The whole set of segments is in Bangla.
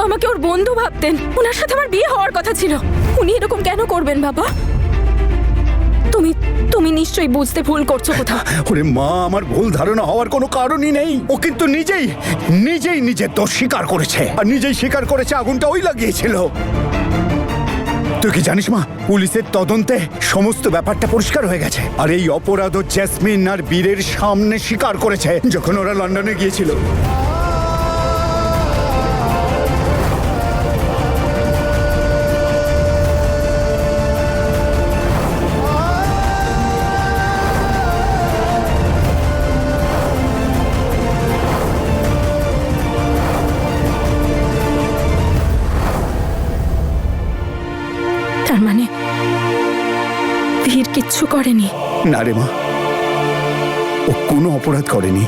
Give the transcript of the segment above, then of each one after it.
আমাকে ওর বন্ধু ভাবতেন। ওনার সাথে আমার বিয়ে হওয়ার কথা ছিল। উনি এরকম কেন করবেন বাবা? তুমি তুমি নিশ্চয়ই বুঝতে ভুল করছো কোথাও। ওরে মা, আমার ভুল ধারণা হওয়ার কোনো কারণই নেই। ও কিন্তু নিজেই নিজের দোষ স্বীকার করেছে, আর নিজেই স্বীকার করেছে আগুনটা ওই লাগিয়েছিল। তুই কি জানিস মা, পুলিশের তদন্তে সমস্ত ব্যাপারটা পরিষ্কার হয়ে গেছে। আর এই অপরাধ জেসমিন আর বীরের সামনে স্বীকার করেছে যখন ওরা লন্ডনে গিয়েছিল। তার মানে বীর কিচ্ছু করেনি? না রে মা, ও কোনো অপরাধ করেনি।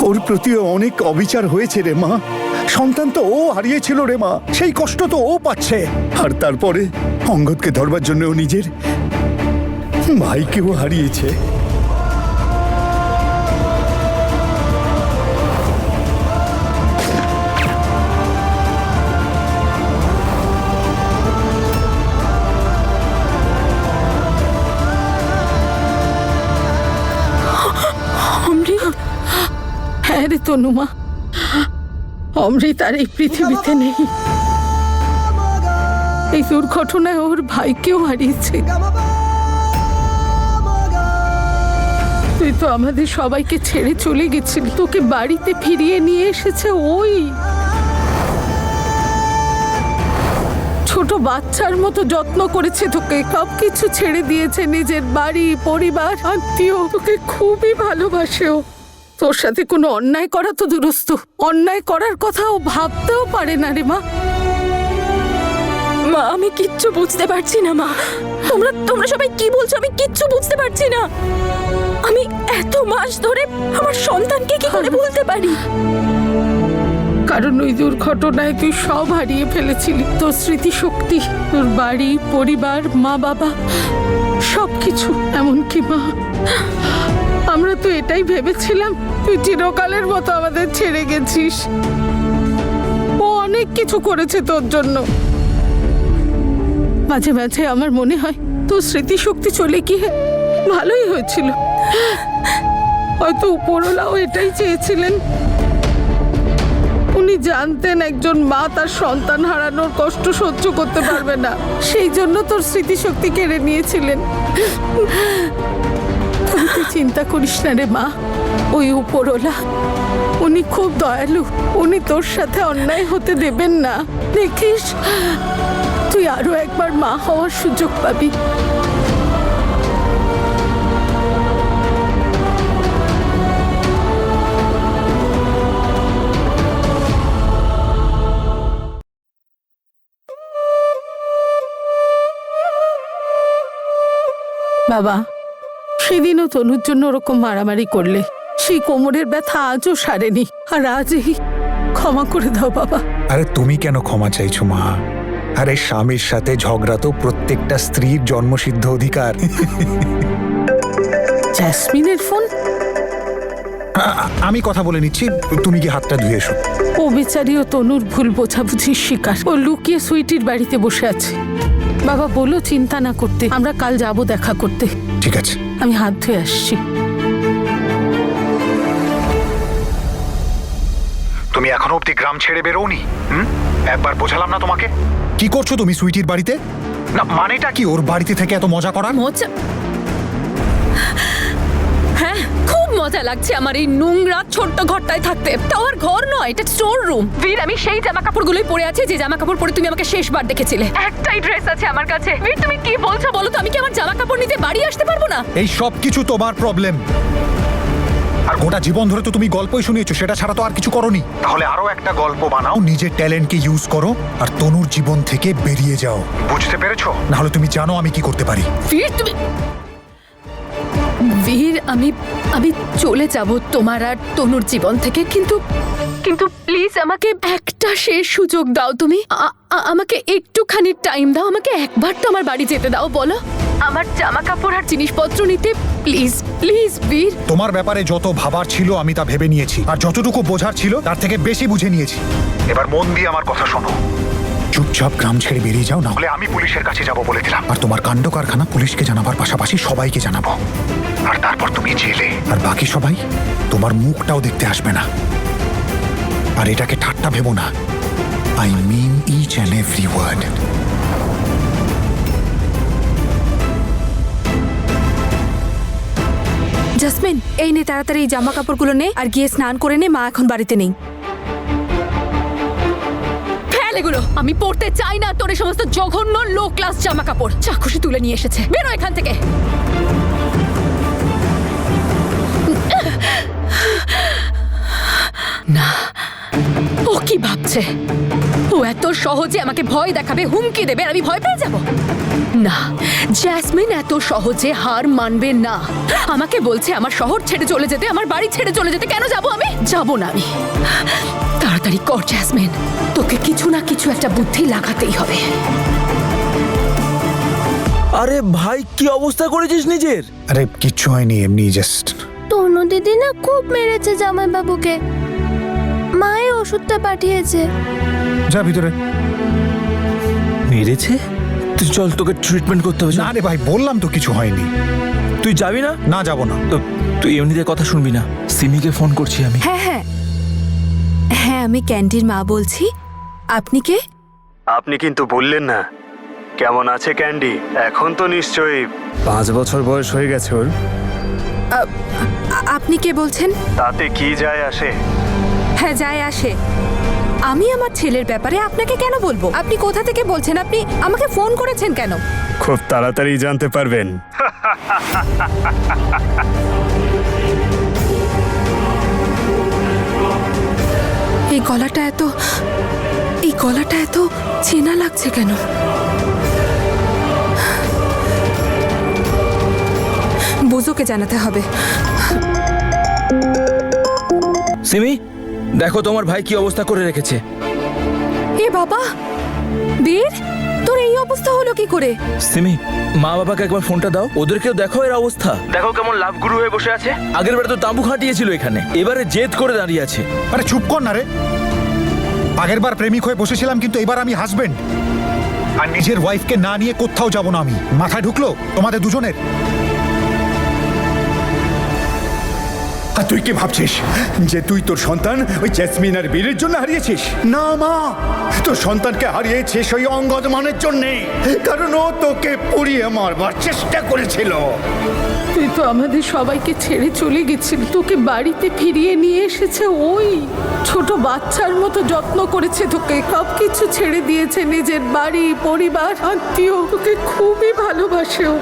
ওর প্রতিও অনেক অবিচার হয়েছে রে মা। সন্তান তো ও হারিয়েছিল রে মা, সেই কষ্ট তো ও পাচ্ছে। আর তারপরে অঙ্গদকে ধরবার জন্য ও নিজের ভাইকেও হারিয়েছে। হ্যাঁ রে তনুমা, অমৃত আর এই পৃথিবীতে নেই। এই দুর্ঘটনায় ওর ভাইকেও হারিয়েছে। তুই তো আমাদের সবাইকে ছেড়ে চলে গেছিলি, তোকে বাড়িতে ফিরিয়ে নিয়ে এসেছে ওই। ছোট বাচ্চার মতো যত্ন করেছে তোকে, সব কিছু ছেড়ে দিয়েছে, নিজের বাড়ি, পরিবার, আত্মীয়। তোকে খুবই ভালোবাসে ও। তোর সাথে কোনো অন্যায় করা তো দুরস্ত, অন্যায় করার কথা ও ভাবতেও পারে না রে মা। মা, আমি কিচ্ছু বুঝতে পারছি না মা। তোমরা সবাই কি বলছো? আমি কিচ্ছু বুঝতে পারছি না। আমি এত মাস ধরে আমার সন্তানকে কি করে বলতে পারি? কারণ ওই দুর্ঘটনায় তুই সব হারিয়ে ফেলেছিলি। তোর স্মৃতিশক্তি, তোর বাড়ি, পরিবার, মা বাবা, সবকিছু। এমনকি মা, আমরা তো এটাই ভেবেছিলাম তুই চিরকালের মতো আমাদের ছেড়ে গেছিস। ও অনেক কিছু করেছে তোর জন্য। মাঝে মাঝে আমার মনে হয় তোর স্মৃতিশক্তি চলে গিয়ে ভালোই হয়েছিল। হয়তো উপরওয়ালাও এটাই চেয়েছিলেন। উনি জানতেন একজন মা তার সন্তান হারানোর কষ্ট সহ্য করতে পারবে না, সেই জন্য তোর স্মৃতিশক্তি কেড়ে নিয়েছিলেন। তুই চিন্তা করিস না রে মা, ওই উপরওয়ালা উনি খুব দয়ালু। উনি তোর সাথে অন্যায় হতে দেবেন না। দেখিস, তুই আরো একবার মা হওয়ার সুযোগ পাবি। বাবা, সেদিনও তনুর জন্য ওরকম মারামারি করলে, সেই কোমরের ব্যথা আজও সারেনি। আর আজই ক্ষমা করে দাও বাবা। আরে তুমি কেন ক্ষমা চাইছো মা? আরে স্বামীর সাথে ঝগড়া তো প্রত্যেকটা স্ত্রীর জন্মসিদ্ধ অধিকার। জেসমিনের ফোন? আমি কথা বলে নিচ্ছি, তুমি কি হাতটা ধুয়ে এসো। ও বেচারি ও তনুর ভুল বোঝাবুঝির শিকার। ও লুকিয়ে সুইটির বাড়িতে বসে আছে। বাবা বলো চিন্তা না করতে, আমরা কাল যাব দেখা করতে। ঠিক আছে, আমি হাত ধুয়ে আসছি। তুমি এখনো অব্দি গ্রাম ছেড়ে বেরোনি? একবার বোঝালাম না তোমাকে? কি করছো তুমি সুইটির বাড়িতে? না মানেটা কি ওর বাড়িতে থেকে এত মজা করা? মজা? হ্যাঁ, খুব মজা লাগছে আমার এই নোংরা ছোট্ট ঘরটায় থাকতে। টাওয়ার ঘর নয়, এটা স্টোর রুম। বীর, আমি সেই জামা কাপড়গুলোই পরে আছি যে জামা কাপড় পরে তুমি আমাকে শেষবার দেখেছিলে। একটাই ড্রেস আছে আমার কাছে। বীর, তুমি কি বলছো বলো তো? আমি কি আমার জামা কাপড় নিতে বাড়ি আসতে পারবো না? এই সব কিছু তোমার প্রবলেম। আর গোটা জীবন ধরে তো তুমি গল্পই শুনিয়েছো, সেটা ছাড়া তো আর কিছু করোনি। তাহলে আরো একটা গল্প বানাও, নিজের ট্যালেন্টকে ইউজ করো আর তনুর জীবন থেকে বেরিয়ে যাও। বুঝতে পেরেছো? না হলে তুমি জানো আমি কি করতে পারি। বীর, বীর, আমি চলে যাব তোমার আর তনুর জীবন থেকে, কিন্তু প্লিজ আমাকে একটা শেষ সুযোগ দাও। তুমি আমাকে একটুখানি টাইম দাও। আমাকে একবার তো আমার বাড়ি যেতে দাও। বলো। আমার জামা কাপড় আর জিনিসপত্র নিতে প্লিজ প্লিজ বীর। তোমার ব্যাপারে যত ভাবার ছিল আমি তা ভেবে নিয়েছি, আর যতটুকু বোঝার ছিল তার থেকে বেশি বুঝে নিয়েছি। এবার মন দিয়ে আমার কথা শোনো। চুপচাপ গ্রাম ছেড়ে বেরিয়ে যাও, না হলে আমি পুলিশের কাছে যাব বলেছিলাম। আর তোমার কাণ্ড কারখানা পুলিশকে জানাবার পাশাপাশি সবাইকে জানাবো। আর তারপর তুমি জেলে, আর বাকি সবাই তোমার মুখটাও দেখতে আসবে না। আর এটাকে ঠাট্টা ভেবো না, I mean each and every word. Jasmine, এই নে তাড়াতাড়ি এই জামা কাপড়গুলো নে আর গিয়ে স্নান করে নে, মা এখন বাড়িতে নেই। ফেল এগুলো, আমি পড়তে চাই না তোর এই সমস্ত জঘন্য লো ক্লাস জামা কাপড়। যা খুশি তুলে নিয়ে এসেছে, বেরো এখান থেকে। না, ও কি ভাবছে? ও এত সহজে আমাকে ভয় দেখাবে, হুমকি দেবে আর আমি ভয় পেয়ে যাব? না, জ্যাসমিন এত সহজে হার মানবে না। আমাকে বলছে আমার শহর ছেড়ে চলে যেতে, আমার বাড়ি ছেড়ে চলে যেতে। কেন যাব আমি? যাব না আমি। তাড়াতাড়ি কর জ্যাসমিন, তোকে কিছু না কিছু একটা বুদ্ধি লাগাতেই হবে। আরে ভাই, কি অবস্থা করেছিস নিজের? আরে কিচ্ছু হয়নি, এমনি জাস্ট। তনু দিদি না খুব মেরেছে জামাইবাবুকে, মায়ে ওষুধটা পাঠিয়েছে। যা ভিতরে। মেরেছে? তুই চল, তোকে ট্রিটমেন্ট করতে হবে। না রে ভাই, বললাম তো কিছু হয়নি। তুই যাবি না? না, যাব না। তো তুই এমনিতে কথা শুনবি না। সিমিকে ফোন করছি আমি। হ্যাঁ হ্যাঁ হ্যাঁ, আমি ক্যান্ডির মা বলছি। আপনি কে? আপনি কিন্তু বললেন না কেমন আছে ক্যান্ডি। এখন তো নিশ্চয়ই 5 বছর বয়স হয়ে গেছে ওর। আপনি কে বলছেন? তাতে কি যায় আসে? হ্যাঁ, যায় আসে। আমি আমার ছেলের ব্যাপারে আপনাকে কেন বলবো? আপনি কোথা থেকে বলছেন? আপনি আমাকে ফোন করেছেন কেন? খুব তাড়াতাড়ি জানতে পারবেন। এই গলাটা এত চেনা লাগছে কেন? বুঝোকে জানাতে হবে। সিমি, দেখো তোমার ভাই কি অবস্থা করে রেখেছে। এ বাবা, বীর, তোর এই অবস্থা হলো কি করে? সিমি, মা বাবাকে একবার ফোনটা দাও, ওদেরকেও দেখো এর অবস্থা। দেখো কেমন লাভ গুরু হয়ে বসে আছে। আগের বার তো তাঁবু খাটিয়েছিল এখানে, এবারে জেদ করে দাঁড়িয়ে আছে। আরে চুপ কর না রে। আগের বার প্রেমিক হয়ে বসেছিলাম, কিন্তু এবার আমি হাজবেন্ড। আর নিজের ওয়াইফকে না নিয়ে কোথাও যাব না আমি। মাথায় ঢুকলো তোমাদের দুজনের? আর তুই কি ভাবছিস যে তুই তোর সন্তান ওই জ্যাসমিন আর বীরের জন্য হারিয়েছিস? না মা, তোর সন্তানকে হারিয়েছিস ওই অঙ্গদ মানের জন্যে, কারণ ও তোকে পুড়িয়ে মারবার চেষ্টা করেছিল। তুই তো আমাদের সবাইকে ছেড়ে চলে গেছিলি, তোকে বাড়িতে ফিরিয়ে নিয়ে এসেছে ওই ছোট বাচ্চার মতো যত্ন করেছে তোকে। সব কিছু ছেড়ে দিয়েছে, নিজের বাড়ি, পরিবার, আত্মীয়। তোকে খুবই ভালোবাসে ও।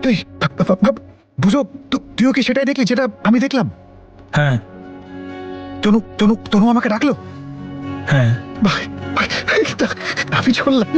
তুই বুঝো, তুইও কি সেটাই দেখলি যেটা আমি দেখলাম? হ্যাঁ তনু তনু তনু আমাকে ডাকলো। হ্যাঁ, আমি চললাম।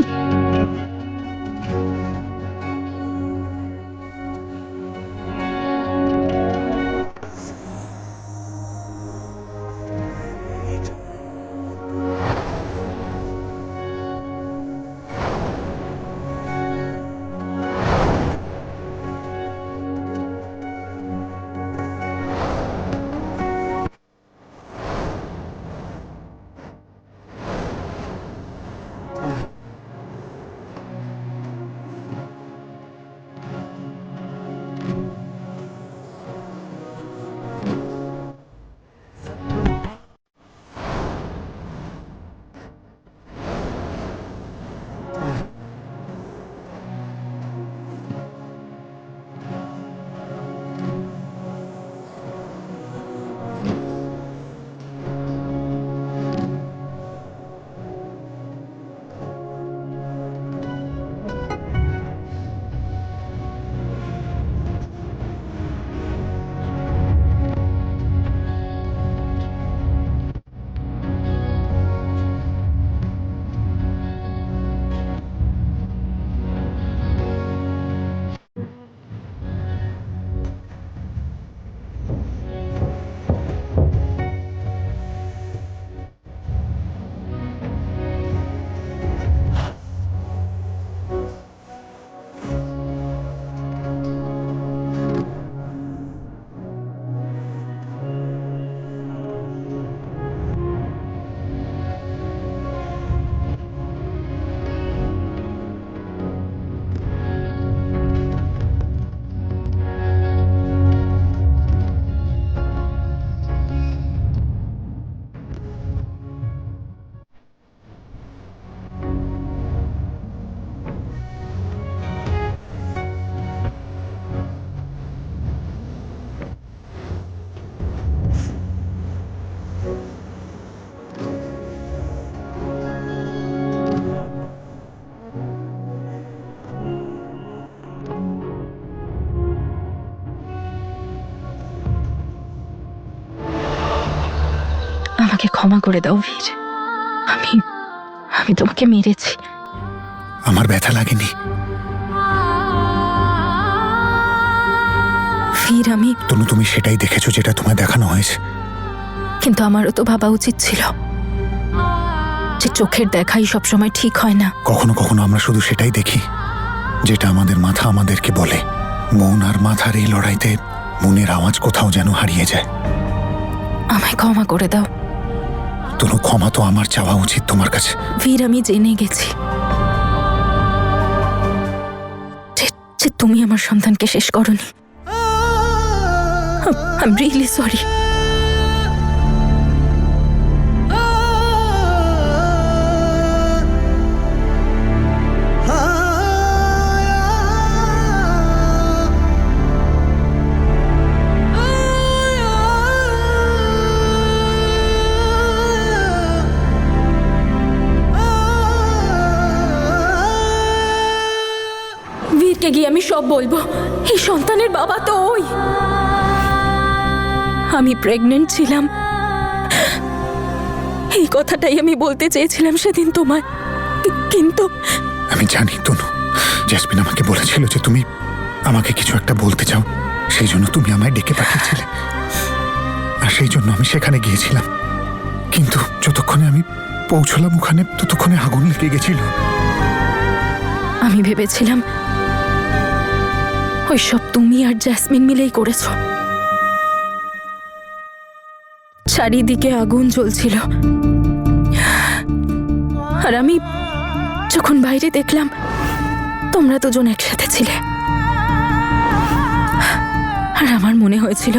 আমাকে ক্ষমা করে দাও বীর। আমি আমি তোমাকে মেরেছি। আমার ব্যথা লাগেনি। বীর আমি তনু, তুমি সেটাই দেখেছো যেটা তোমায় দেখানো হয়েছে। কিন্তু আমারও তো ভাবা উচিত ছিল যে চোখের দেখাই সবসময় ঠিক হয় না। কখনো কখনো আমরা শুধু সেটাই দেখি যেটা আমাদের মাথা আমাদেরকে বলে। মন আর মাথার এই লড়াইতে মনের আওয়াজ কোথাও যেন হারিয়ে যায়। আমায় ক্ষমা করে দাও তনু, ক্ষমা তো আমার চাওয়া উচিত তোমার কাছে। বীর। আমি জেনে গেছি যে তুমি আমার সন্তানকে শেষ করনি। I'm really sorry. বীরকে গিয়ে আমি সব বলবো। এই সন্তানের বাবা তো ওই। আমি প্রেগনেন্ট ছিলাম, এই কথাটাই আমি বলতে চেয়েছিলাম সেদিন তোমায়। কিন্তু আমি জানি তনু, জেসমিন আমাকে বলেছিল যে তুমি আমাকে কিছু একটা বলতে চাও, সেই জন্য তুমি আমায় ডেকে পাঠিয়েছিলে, আর সেই জন্য আমি সেখানে গিয়েছিলাম। কিন্তু যতক্ষণে আমি পৌঁছলাম ওখানে, ততক্ষণে আগুন লেগে গেছিল। আমি ভেবেছিলাম ওই সব তুমি আর জেসমিন মিলেই করেছো। চারিদিকে আগুন জ্বলছিল, আর আমি যখন বাইরে দেখলাম তোমরা দুজন একসাথে ছিলে, আর আমার মনে হয়েছিল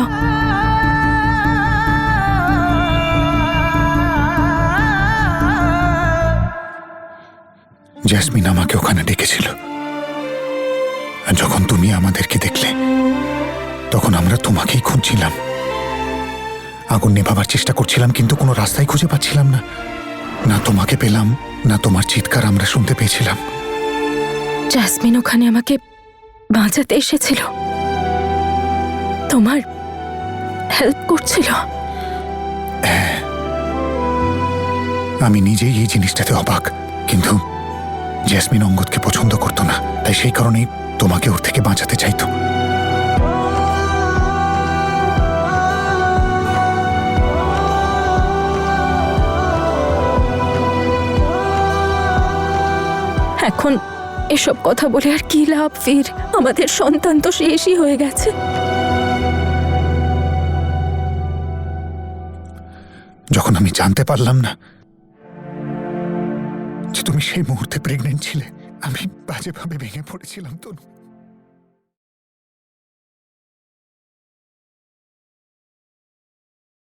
জেসমিন আমাকে ওখানে ডেকেছিল, আর যখন তুমি আমাদেরকে দেখলে তখন আমরা তোমাকেই খুঁজছিলাম। আগুন নেভাবার চেষ্টা করছিলাম, কিন্তু কোনো রাস্তাই খুঁজে পাচ্ছিলাম না। না তোমাকে পেলাম, না তোমার চিৎকার আমরা শুনতে পেয়েছিলাম। জেসমিন ওখানে আমাকে বাঁচাতে এসেছিল, তোমার হেল্প করছিল। আমি নিজেই এই জিনিসটাতে অবাক, কিন্তু জেসমিন অঙ্গদকে পছন্দ করতো না, তাই সেই কারণেই তোমাকে ওর থেকে বাঁচাতে চাইতো। এখন এসব কথা বলে আর কি লাভ ফির? আমাদের সন্তান তো শেষই হয়ে গেছে। যখন আমি জানতে পারলাম না যে তুমি সেই মুহূর্তে প্রেগনেন্ট ছিলে, আমি বাজেভাবে ভেঙে পড়েছিলাম তনু।